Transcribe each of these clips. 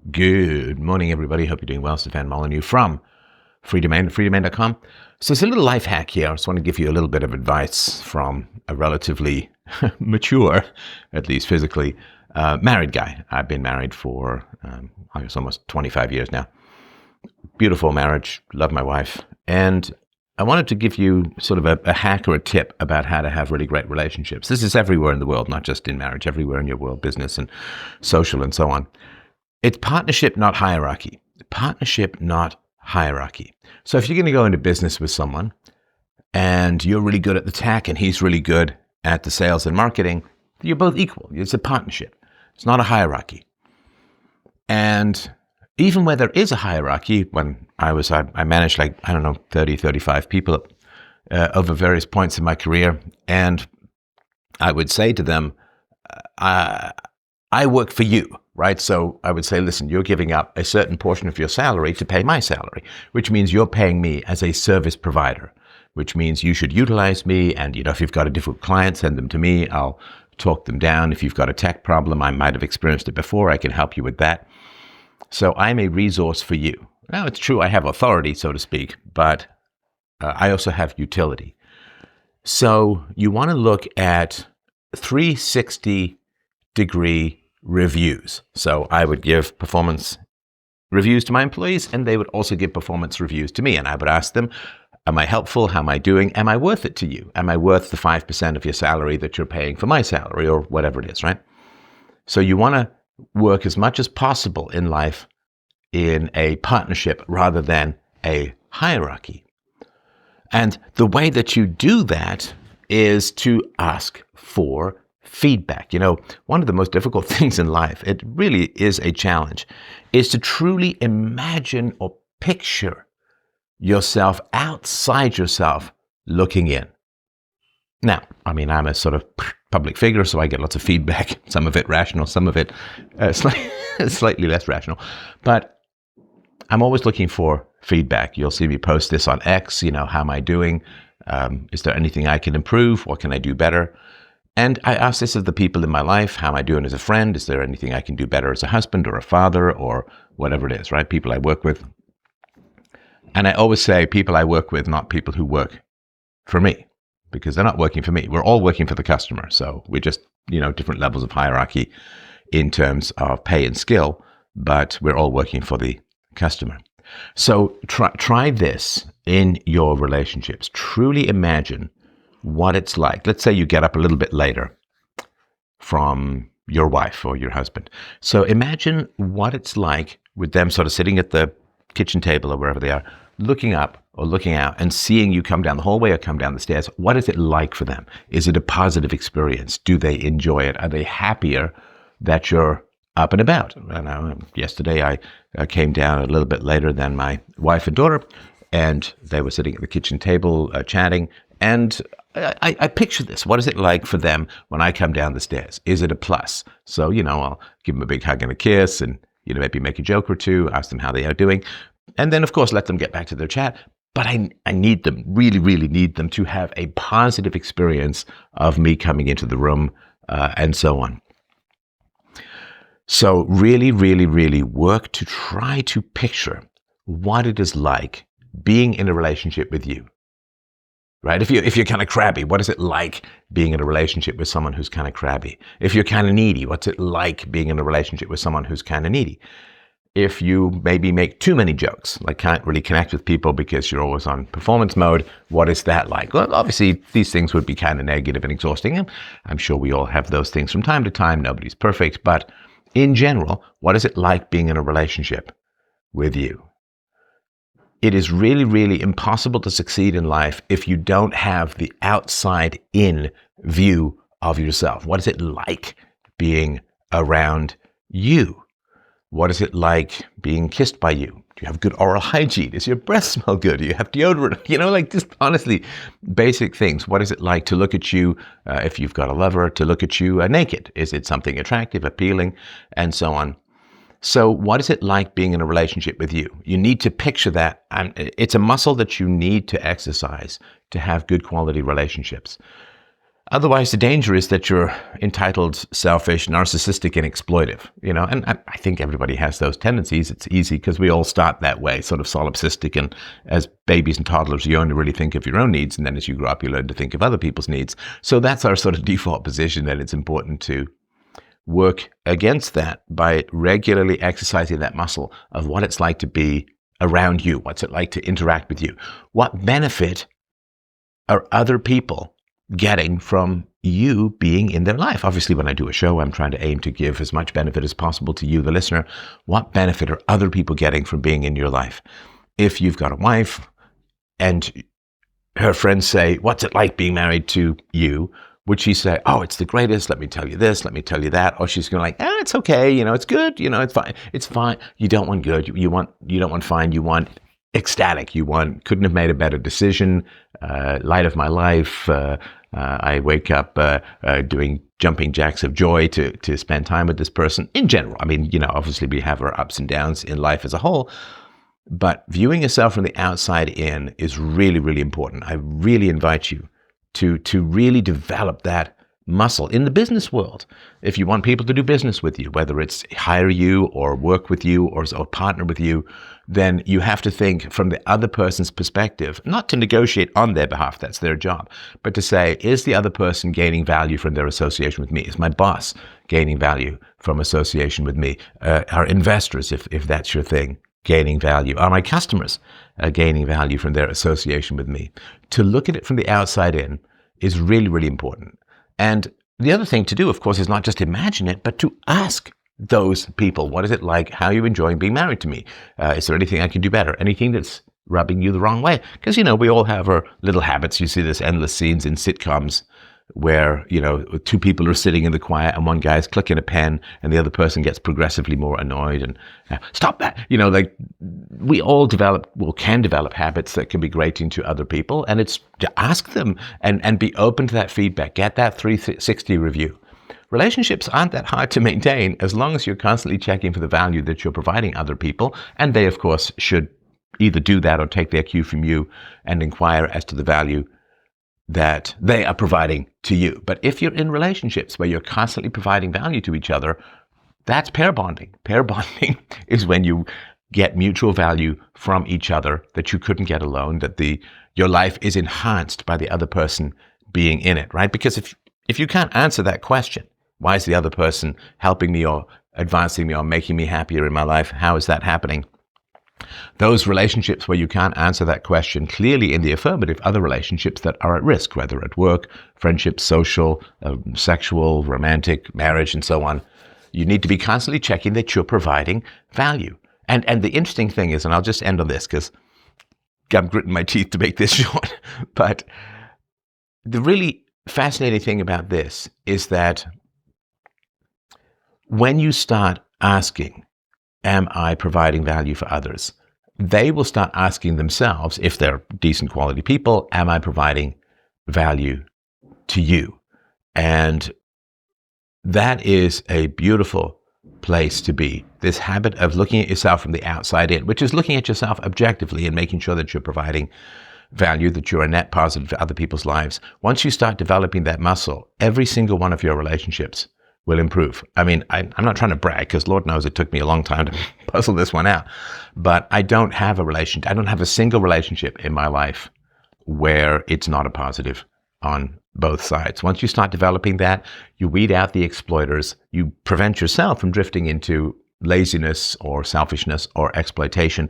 Good morning, everybody. Hope you're doing well. Stefan Molyneux from freedomain.com. So it's a little life hack here. I just want to give you a little bit of advice from a relatively mature, at least physically, married guy. I've been married for, I guess, almost 25 years now. Beautiful marriage. Love my wife. And I wanted to give you sort of a hack or a tip about how to have really great relationships. This is everywhere in the world, not just in marriage, everywhere in your world, business and social and so on. It's partnership, not hierarchy. Partnership, not hierarchy. So if you're going to go into business with someone and you're really good at the tech and he's really good at the sales and marketing, you're both equal. It's a partnership. It's not a hierarchy. And even where there is a hierarchy, when I managed 30, 35 people over various points in my career. And I would say to them, I work for you. Right? So I would say, listen, you're giving up a certain portion of your salary to pay my salary, which means you're paying me as a service provider, which means you should utilize me. And, if you've got a difficult client, send them to me. I'll talk them down. If you've got a tech problem, I might have experienced it before. I can help you with that. So I'm a resource for you. Now, it's true, I have authority, so to speak, but I also have utility. So you want to look at 360-degree reviews. So I would give performance reviews to my employees, and they would also give performance reviews to me. And I would ask them, am I helpful? How am I doing? Am I worth it to you? Am I worth the 5% of your salary that you're paying for my salary, or whatever it is, right? So you want to work as much as possible in life in a partnership rather than a hierarchy. And the way that you do that is to ask for feedback. One of the most difficult things in life, it really is a challenge, is to truly imagine or picture yourself outside yourself looking in. Now, I'm a sort of public figure, so I get lots of feedback, some of it rational, some of it slightly less rational. But I'm always looking for feedback. You'll see me post this on X, how am I doing? Is there anything I can improve? What can I do better? And I ask this of the people in my life. How am I doing as a friend? Is there anything I can do better as a husband or a father or whatever it is, right? People I work with. And I always say people I work with, not people who work for me, because they're not working for me. We're all working for the customer. So we're just, different levels of hierarchy in terms of pay and skill, but we're all working for the customer. So try this in your relationships. Truly imagine what it's like. Let's say you get up a little bit later from your wife or your husband. So imagine what it's like with them sort of sitting at the kitchen table or wherever they are, looking up or looking out and seeing you come down the hallway or come down the stairs. What is it like for them? Is it a positive experience? Do they enjoy it? Are they happier that you're up and about? Yesterday I came down a little bit later than my wife and daughter, and they were sitting at the kitchen table chatting. And I picture this. What is it like for them when I come down the stairs? Is it a plus? So, I'll give them a big hug and a kiss and, maybe make a joke or two, ask them how they are doing. And then, of course, let them get back to their chat. But I need them, really, really need them to have a positive experience of me coming into the room and so on. So really, really, really work to try to picture what it is like being in a relationship with you. Right? If you're kind of crabby, what is it like being in a relationship with someone who's kind of crabby? If you're kind of needy, what's it like being in a relationship with someone who's kind of needy? If you maybe make too many jokes, like can't really connect with people because you're always on performance mode, what is that like? Well, obviously, these things would be kind of negative and exhausting. I'm sure we all have those things from time to time. Nobody's perfect. But in general, what is it like being in a relationship with you? It is really, really impossible to succeed in life if you don't have the outside-in view of yourself. What is it like being around you? What is it like being kissed by you? Do you have good oral hygiene? Does your breath smell good? Do you have deodorant? Just honestly, basic things. What is it like to look at you, if you've got a lover, to look at you naked? Is it something attractive, appealing, and so on? So what is it like being in a relationship with you? You need to picture that. And it's a muscle that you need to exercise to have good quality relationships. Otherwise, the danger is that you're entitled, selfish, narcissistic, and exploitive, and I think everybody has those tendencies. It's easy because we all start that way, sort of solipsistic. And as babies and toddlers, you only really think of your own needs. And then as you grow up, you learn to think of other people's needs. So that's our sort of default position, that it's important to work against that by regularly exercising that muscle of what it's like to be around you. What's it like to interact with you? What benefit are other people getting from you being in their life? Obviously, when I do a show, I'm trying to aim to give as much benefit as possible to you, the listener. What benefit are other people getting from being in your life? If you've got a wife and her friends say, what's it like being married to you? Would she say, oh, it's the greatest, let me tell you this, let me tell you that? Or she's going to it's okay, it's good, it's fine. It's fine. You don't want good, you don't want fine, you want ecstatic, you want couldn't have made a better decision, light of my life, I wake up doing jumping jacks of joy to spend time with this person. In general, obviously we have our ups and downs in life as a whole, but viewing yourself from the outside in is really, really important. I really invite you to really develop that muscle in the business world. If you want people to do business with you, whether it's hire you or work with you or partner with you, then you have to think from the other person's perspective, not to negotiate on their behalf, that's their job, but to say, is the other person gaining value from their association with me? Is my boss gaining value from association with me? Are investors, if that's your thing, gaining value? Are my customers gaining value from their association with me? To look at it from the outside in is really, really important. And the other thing to do, of course, is not just imagine it, but to ask those people, what is it like? How are you enjoying being married to me? Is there anything I can do better? Anything that's rubbing you the wrong way? Because, we all have our little habits. You see this endless scenes in sitcoms where, two people are sitting in the quiet and one guy's clicking a pen and the other person gets progressively more annoyed and stop that. We all can develop habits that can be grating to other people, and it's to ask them and be open to that feedback. Get that 360 review. Relationships aren't that hard to maintain as long as you're constantly checking for the value that you're providing other people, and they, of course, should either do that or take their cue from you and inquire as to the value that they are providing to you. But if you're in relationships where you're constantly providing value to each other, that's pair bonding. Pair bonding is when you get mutual value from each other that you couldn't get alone, that your life is enhanced by the other person being in it, right? Because if you can't answer that question, why is the other person helping me or advancing me or making me happier in my life? How is that happening? Those relationships where you can't answer that question clearly in the affirmative are the relationships that are at risk, whether at work, friendships, social, sexual, romantic, marriage, and so on. You need to be constantly checking that you're providing value. And the interesting thing is, and I'll just end on this because I'm gritting my teeth to make this short, but the really fascinating thing about this is that when you start asking, am I providing value for others? They will start asking themselves, if they're decent quality people, am I providing value to you? And that is a beautiful place to be. This habit of looking at yourself from the outside in, which is looking at yourself objectively and making sure that you're providing value, that you're a net positive to other people's lives. Once you start developing that muscle, every single one of your relationships will improve. I'm not trying to brag because Lord knows it took me a long time to puzzle this one out, but I don't have a single relationship in my life where it's not a positive on both sides. Once you start developing that, you weed out the exploiters, you prevent yourself from drifting into laziness or selfishness or exploitation.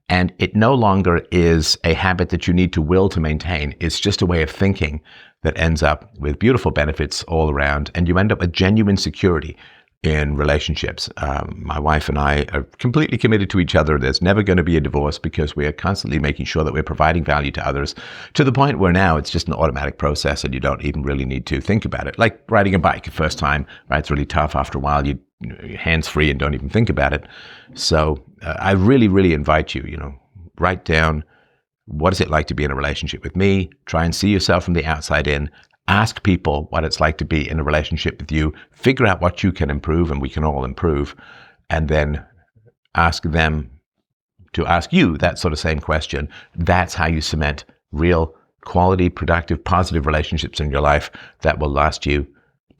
And it no longer is a habit that you need to will to maintain. It's just a way of thinking that ends up with beautiful benefits all around. And you end up with genuine security in relationships. My wife and I are completely committed to each other. There's never going to be a divorce because we are constantly making sure that we're providing value to others, to the point where now it's just an automatic process and you don't even really need to think about it. Like riding a bike the first time, right? It's really tough. After a while, you're hands-free and don't even think about it. So I really, really invite you, write down, what is it like to be in a relationship with me? Try and see yourself from the outside in. Ask people what it's like to be in a relationship with you. Figure out what you can improve, and we can all improve. And then ask them to ask you that sort of same question. That's how you cement real quality, productive, positive relationships in your life that will last you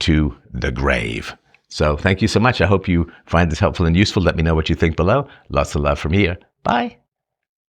to the grave. So thank you so much. I hope you find this helpful and useful. Let me know what you think below. Lots of love from here. Bye.